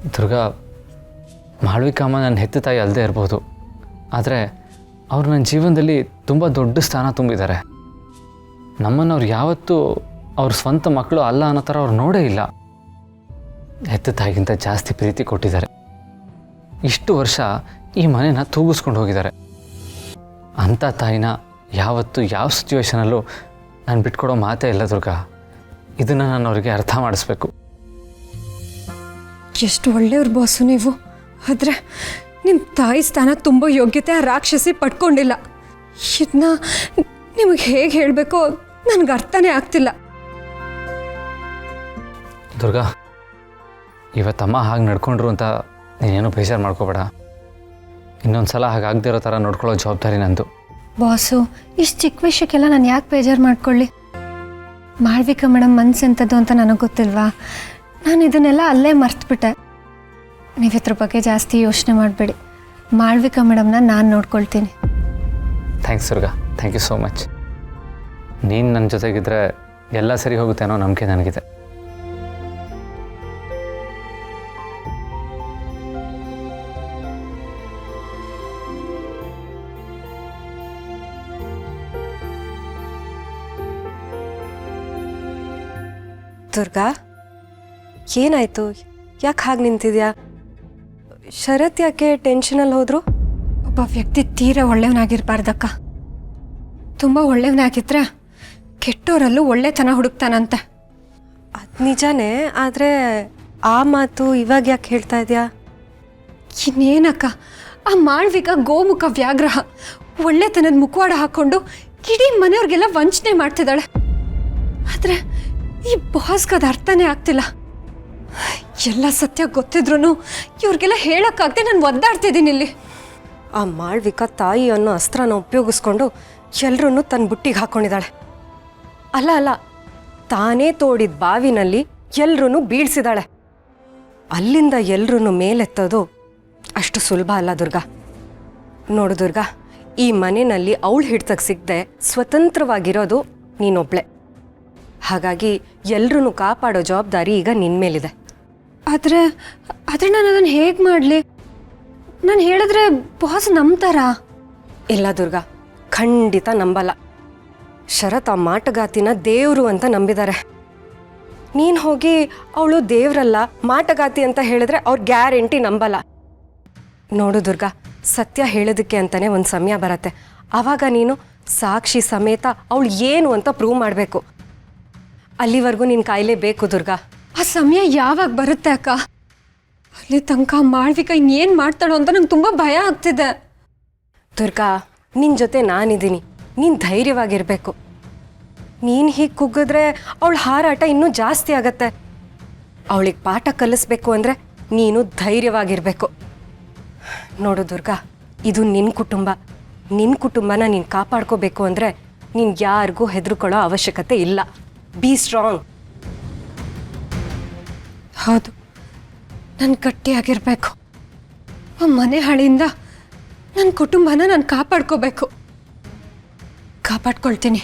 ದುರ್ಗಾ, ಮಾಳವಿಕಮ್ಮ ನನ್ನ ಹೆತ್ತ ತಾಯಿ ಅಲ್ಲದೆ ಇರ್ಬೋದು, ಆದರೆ ಅವ್ರು ನನ್ನ ಜೀವನದಲ್ಲಿ ತುಂಬ ದೊಡ್ಡ ಸ್ಥಾನ ತುಂಬಿದ್ದಾರೆ. ನಮ್ಮನ್ನು ಅವ್ರು ಯಾವತ್ತೂ ಅವ್ರ ಸ್ವಂತ ಮಕ್ಕಳು ಅಲ್ಲ ಅನ್ನೋ ಥರ ಅವ್ರು ನೋಡೇ ಇಲ್ಲ. ಹೆತ್ತ ತಾಯಿಗಿಂತ ಜಾಸ್ತಿ ಪ್ರೀತಿ ಕೊಟ್ಟಿದ್ದಾರೆ. ಇಷ್ಟು ವರ್ಷ ಈ ಮನೆನ ತೂಗಿಸ್ಕೊಂಡು ಹೋಗಿದ್ದಾರೆ. ಅಂಥ ತಾಯಿನ ಯಾವತ್ತೂ ಯಾವ ಸಿಚುವೇಶನಲ್ಲೂ ನಾನು ಬಿಟ್ಕೊಡೋ ಮಾತೇ ಇಲ್ಲ ದುರ್ಗಾ. ಇದನ್ನು ನಾನು ಅವ್ರಿಗೆ ಅರ್ಥ ಮಾಡಿಸ್ಬೇಕು. ಎಷ್ಟು ಒಳ್ಳೆಯವ್ರ ಬಾಸು ನೀವು. ಆದರೆ ನಿಮ್ಮ ತಾಯಿ ಸ್ಥಾನ ತುಂಬ ಯೋಗ್ಯತೆ ಆ ರಾಕ್ಷಸಿ ಪಡ್ಕೊಂಡಿಲ್ಲ. ಇದನ್ನ ನಿಮಗೆ ಹೇಗೆ ಹೇಳಬೇಕೋ ನನಗೆ ಅರ್ಥನೇ ಆಗ್ತಿಲ್ಲ. ದುರ್ಗಾ, ಇವತ್ತಮ್ಮ ಹಾಗೆ ನಡ್ಕೊಂಡ್ರು ಅಂತ ನೀನೇನು ಬೇಜಾರು ಮಾಡ್ಕೋಬೇಡ. ಇನ್ನೊಂದು ಸಲ ಹಾಗಾಗದೇ ಇರೋ ಥರ ನೋಡ್ಕೊಳ್ಳೋ ಜವಾಬ್ದಾರಿ ನಂದು. ಬಾಸು, ಇಷ್ಟು ಚಿಕ್ಕ ವಿಷಯಕ್ಕೆಲ್ಲ ನಾನು ಯಾಕೆ ಬೇಜಾರು ಮಾಡ್ಕೊಳ್ಳಿ? ಮಾಳ್ವಿಕಾ ಮೇಡಮ್ ಮನ್ಸೆಂಥದ್ದು ಅಂತ ನನಗೆ ಗೊತ್ತಿಲ್ವಾ? ನಾನು ಇದನ್ನೆಲ್ಲ ಅಲ್ಲೇ ಮರ್ತುಬಿಟ್ಟೆ. ನೀವು ಇದ್ರ ಬಗ್ಗೆ ಜಾಸ್ತಿ ಯೋಚನೆ ಮಾಡಬೇಡಿ. ಮಾಳ್ವಿಕಾ ಮೇಡಮ್ನ ನಾನು ನೋಡ್ಕೊಳ್ತೀನಿ. Thanks Durga, thank you so much. ನೀನು ನನ್ನ ಜೊತೆಗಿದ್ರೆ ಎಲ್ಲ ಸರಿ ಹೋಗುತ್ತೆ ಅನ್ನೋ ನಂಬಿಕೆ ನನಗಿದೆ. ದುರ್ಗಾ, ಏನಾಯಿತು? ಯಾಕೆ ಹಾಗೆ ನಿಂತಿದ್ಯಾ? ಶರತ್ ಯಾಕೆ ಟೆನ್ಷನಲ್ಲಿ ಹೋದ್ರು? ಒಬ್ಬ ವ್ಯಕ್ತಿ ತೀರಾ ಒಳ್ಳೆಯವನಾಗಿರ್ಬಾರ್ದಕ್ಕ. ತುಂಬ ಒಳ್ಳೆಯವನಾಗಿದ್ರೆ ಕೆಟ್ಟವರಲ್ಲೂ ಒಳ್ಳೆತನ ಹುಡುಕ್ತಾನಂತೆ. ಅದು ನಿಜಾನೇ, ಆದರೆ ಆ ಮಾತು ಇವಾಗ ಯಾಕೆ ಹೇಳ್ತಾ ಇದೆಯಾ? ಇನ್ನೇನಕ್ಕ, ಆ ಮಾಳ್ವಿಕಾ ಗೋಮುಖ ವ್ಯಾಗ್ರಹ ಒಳ್ಳೆತನದ ಮುಖವಾಡ ಹಾಕ್ಕೊಂಡು ಇಡೀ ಮನೆಯವ್ರಿಗೆಲ್ಲ ವಂಚನೆ ಮಾಡ್ತಿದ್ದಾಳೆ. ಆದರೆ ಈ ಬಾಸ್ಗೆ ಅದು ಅರ್ಥನೇ ಆಗ್ತಿಲ್ಲ. ಎಲ್ಲ ಸತ್ಯ ಗೊತ್ತಿದ್ರು ಇವ್ರಿಗೆಲ್ಲ ಹೇಳೋಕ್ಕಾಗದೆ ನಾನು ಒದ್ದಾಡ್ತಿದ್ದೀನಿ ಇಲ್ಲಿ. ಆ ಮಾಳ್ವಿಕಾ ತಾಯಿ ಅನ್ನೋ ಅಸ್ತ್ರನ ಉಪಯೋಗಿಸ್ಕೊಂಡು ಎಲ್ಲರೂ ತನ್ನ ಬುಟ್ಟಿಗೆ ಹಾಕ್ಕೊಂಡಿದ್ದಾಳೆ. ಅಲ್ಲ, ತಾನೇ ತೋಡಿದ ಬಾವಿನಲ್ಲಿ ಎಲ್ಲರೂ ಬೀಳ್ಸಿದಾಳೆ. ಅಲ್ಲಿಂದ ಎಲ್ಲರೂ ಮೇಲೆತ್ತೋದು ಅಷ್ಟು ಸುಲಭ ಅಲ್ಲ ದುರ್ಗಾ. ನೋಡು ದುರ್ಗಾ, ಈ ಮನೆಯಲ್ಲಿ ಅವಳು ಹಿಡ್ತಕ್ಕೆ ಸಿಗದೆ ಸ್ವತಂತ್ರವಾಗಿರೋದು ನೀನೊಬ್ಳೆ. ಹಾಗಾಗಿ ಎಲ್ಲರೂ ಕಾಪಾಡೋ ಜವಾಬ್ದಾರಿ ಈಗ ನಿನ್ನ ಮೇಲಿದೆ. ಆದರೆ ನಾನು ಅದನ್ನು ಹೇಗೆ ಮಾಡಲಿ? ನಾನು ಹೇಳಿದ್ರೆ ಬಾಸ್ ನಂಬ್ತಾರಾ? ಇಲ್ಲ ದುರ್ಗಾ, ಖಂಡಿತ ನಂಬಲ್ಲ. ಶರತ್ ಆ ಮಾಟಗಾತಿನ ದೇವರು ಅಂತ ನಂಬಿದ್ದಾರೆ. ನೀನು ಹೋಗಿ ಅವಳು ದೇವರಲ್ಲ ಮಾಟಗಾತಿ ಅಂತ ಹೇಳಿದ್ರೆ ಅವ್ರು ಗ್ಯಾರಂಟಿ ನಂಬಲ್ಲ. ನೋಡು ದುರ್ಗಾ, ಸತ್ಯ ಹೇಳೋದಕ್ಕೆ ಅಂತಲೇ ಒಂದು ಸಮಯ ಬರುತ್ತೆ. ಆವಾಗ ನೀನು ಸಾಕ್ಷಿ ಸಮೇತ ಅವಳು ಏನು ಅಂತ ಪ್ರೂವ್ ಮಾಡಬೇಕು. ಅಲ್ಲಿವರೆಗೂ ನೀನು ಕಾಯಲೇಬೇಕು ದುರ್ಗಾ. ಆ ಸಮಯ ಯಾವಾಗ ಬರುತ್ತೆ ಅಕ್ಕ? ಅಲ್ಲಿ ತನಕ ಮಾಳ್ವಿಕಾ ಇನ್ನೇನು ಮಾಡ್ತಾಳೋ ಅಂತ ನಂಗೆ ತುಂಬ ಭಯ ಆಗ್ತಿದೆ. ದುರ್ಗಾ, ನಿನ್ನ ಜೊತೆ ನಾನಿದ್ದೀನಿ, ನೀನು ಧೈರ್ಯವಾಗಿರಬೇಕು. ನೀನು ಹೀಗೆ ಕುಗ್ಗಿದ್ರೆ ಅವಳ ಹಾರಾಟ ಇನ್ನೂ ಜಾಸ್ತಿ ಆಗತ್ತೆ. ಅವಳಿಗೆ ಪಾಠ ಕಲಿಸ್ಬೇಕು ಅಂದರೆ ನೀನು ಧೈರ್ಯವಾಗಿರಬೇಕು. ನೋಡು ದುರ್ಗಾ, ಇದು ನಿನ್ನ ಕುಟುಂಬ. ನಿನ್ನ ಕುಟುಂಬನ ನೀನು ಕಾಪಾಡ್ಕೋಬೇಕು ಅಂದರೆ ನೀನು ಯಾರಿಗೂ ಹೆದರ್ಕೊಳ್ಳೋ ಅವಶ್ಯಕತೆ ಇಲ್ಲ. Be strong. ಹೌದು, ನಾನು ಗಟ್ಟಿಯಾಗಿರಬೇಕು. ಆ ಮನೆ ಹಳಿಯಿಂದ ನನ್ನ ಕುಟುಂಬನ ನಾನು ಕಾಪಾಡ್ಕೋಬೇಕು. ಕಾಪಾಡ್ಕೊಳ್ತೀನಿ.